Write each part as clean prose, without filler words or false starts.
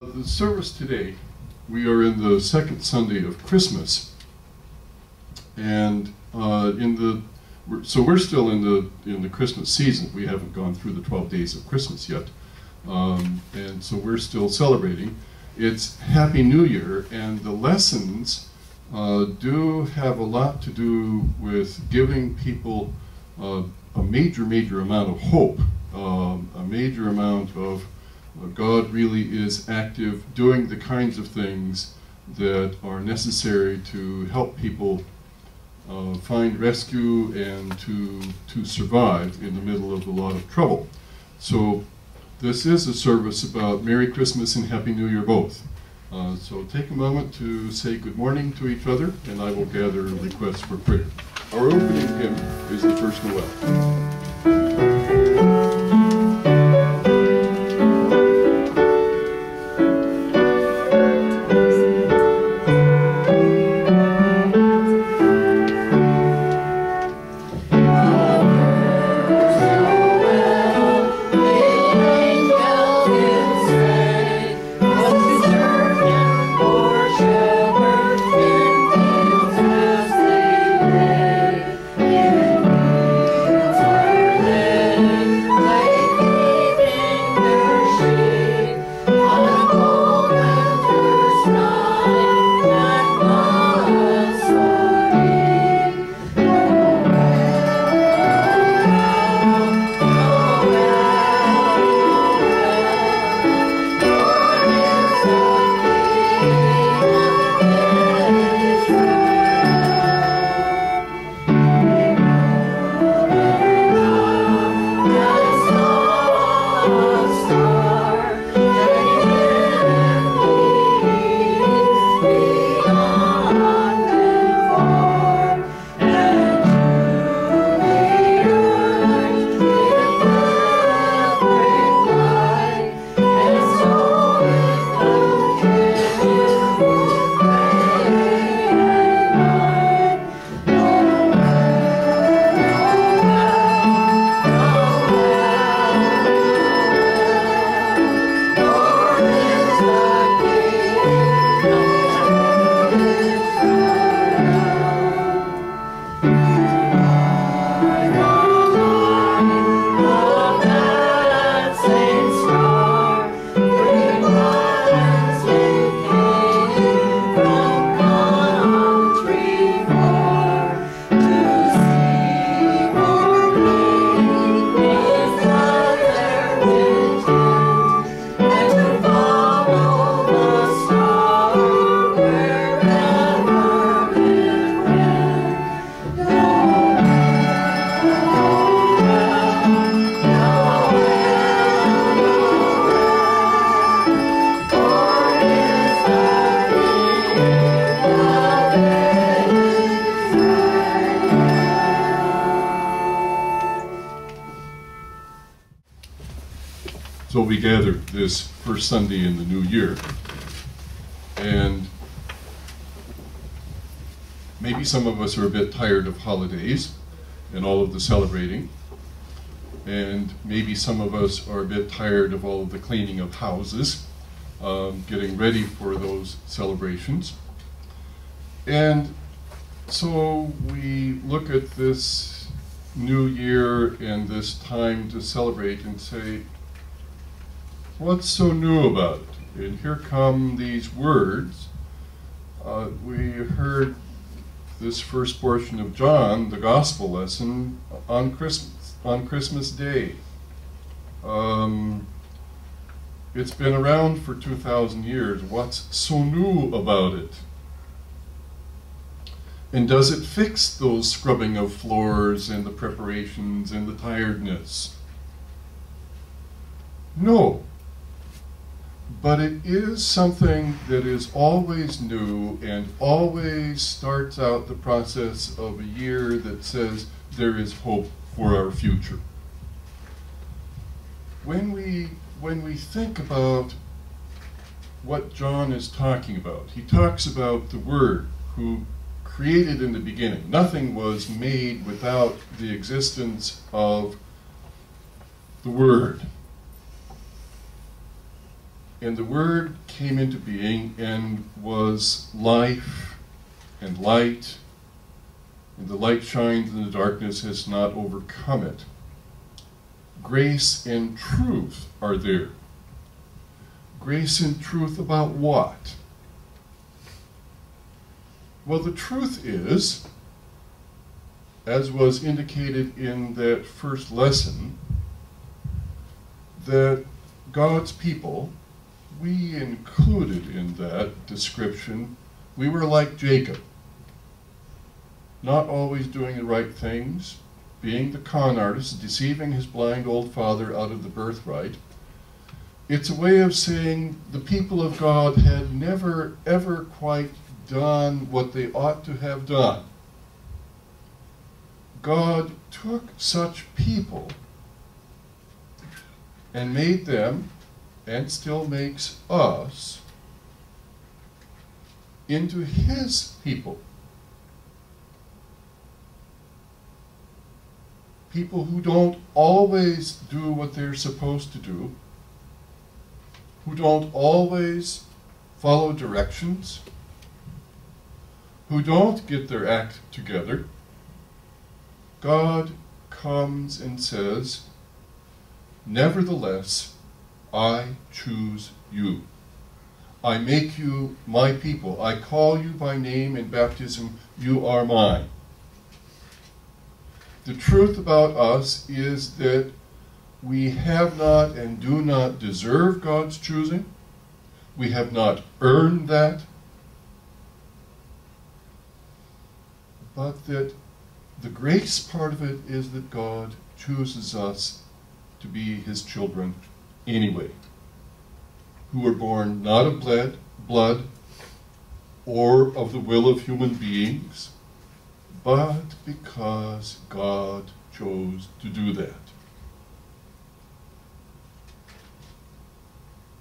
The service today, we are in the second Sunday of Christmas, and we're still in the Christmas season. We haven't gone through the 12 days of Christmas yet, and so we're still celebrating. It's Happy New Year, and the lessons do have a lot to do with giving people a major amount of hope, a major amount of God really is active, doing the kinds of things that are necessary to help people find rescue and to survive in the middle of a lot of trouble. So this is a service about Merry Christmas and Happy New Year both. So take a moment to say good morning to each other, and I will gather requests for prayer. Our opening hymn is the First Noel. So we gathered this first Sunday in the new year, and maybe some of us are a bit tired of holidays and all of the celebrating, and maybe some of us are a bit tired of all of the cleaning of houses, getting ready for those celebrations. And so we look at this new year and this time to celebrate and say, what's so new about it? And here come these words. We heard this first portion of John, the gospel lesson, on Christmas Day. It's been around for 2,000 years. What's so new about it? And does it fix those scrubbing of floors and the preparations and the tiredness? No. But it is something that is always new and always starts out the process of a year that says there is hope for our future. When we think about what John is talking about, he talks about the Word who created in the beginning. Nothing was made without the existence of the Word. And the Word came into being and was life and light, and the light shines and the darkness has not overcome it. Grace and truth are there. Grace and truth about what? Well, the truth is, as was indicated in that first lesson, that God's people, we included in that description, we were like Jacob, not always doing the right things, being the con artist, deceiving his blind old father out of the birthright. It's a way of saying the people of God had never, ever quite done what they ought to have done. God took such people and made them, and still makes us, into his people. People who don't always do what they're supposed to do, who don't always follow directions, who don't get their act together. God comes and says, nevertheless, I choose you. I make you my people. I call you by name in baptism. You are mine. The truth about us is that we have not and do not deserve God's choosing. We have not earned that. But that the grace part of it is that God chooses us to be his children anyway, who were born not of blood or of the will of human beings, but because God chose to do that.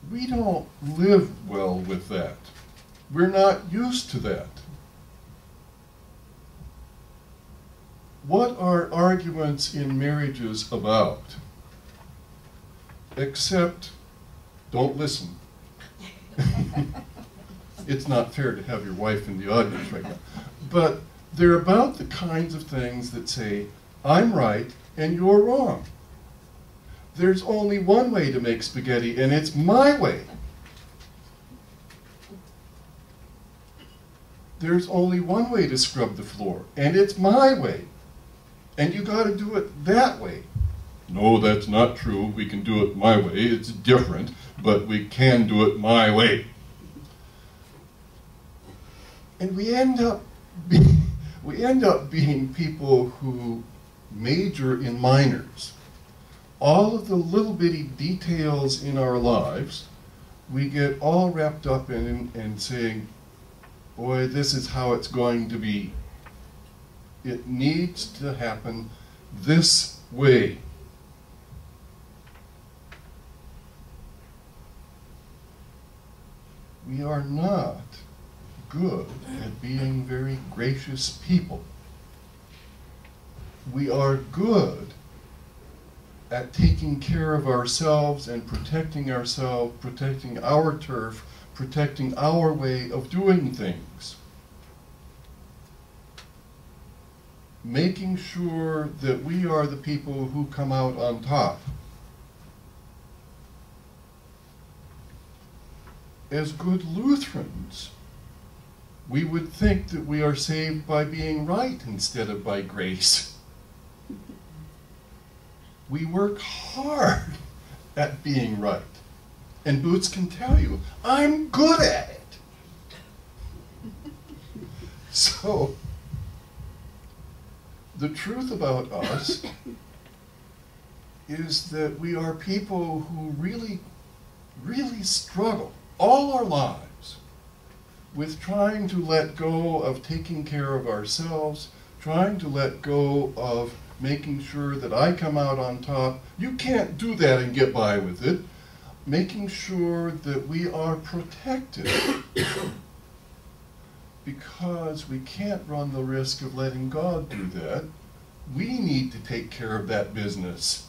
We don't live well with that. We're not used to that. What are arguments in marriages about? Except, don't listen. It's not fair to have your wife in the audience right now. But they're about the kinds of things that say, I'm right and you're wrong. There's only one way to make spaghetti, and it's my way. There's only one way to scrub the floor, and it's my way. And you got to do it that way. No, that's not true. We can do it my way. It's different, but we can do it my way. And we end up being people who major in minors. All of the little bitty details in our lives, we get all wrapped up in and saying, boy, this is how it's going to be. It needs to happen this way. We are not good at being very gracious people. We are good at taking care of ourselves and protecting ourselves, protecting our turf, protecting our way of doing things. Making sure that we are the people who come out on top. As good Lutherans, we would think that we are saved by being right instead of by grace. We work hard at being right. And Boots can tell you, I'm good at it. So, the truth about us is that we are people who really, really struggle all our lives with trying to let go of taking care of ourselves, trying to let go of making sure that I come out on top. You can't do that and get by with it. Making sure that we are protected because we can't run the risk of letting God do that. We need to take care of that business.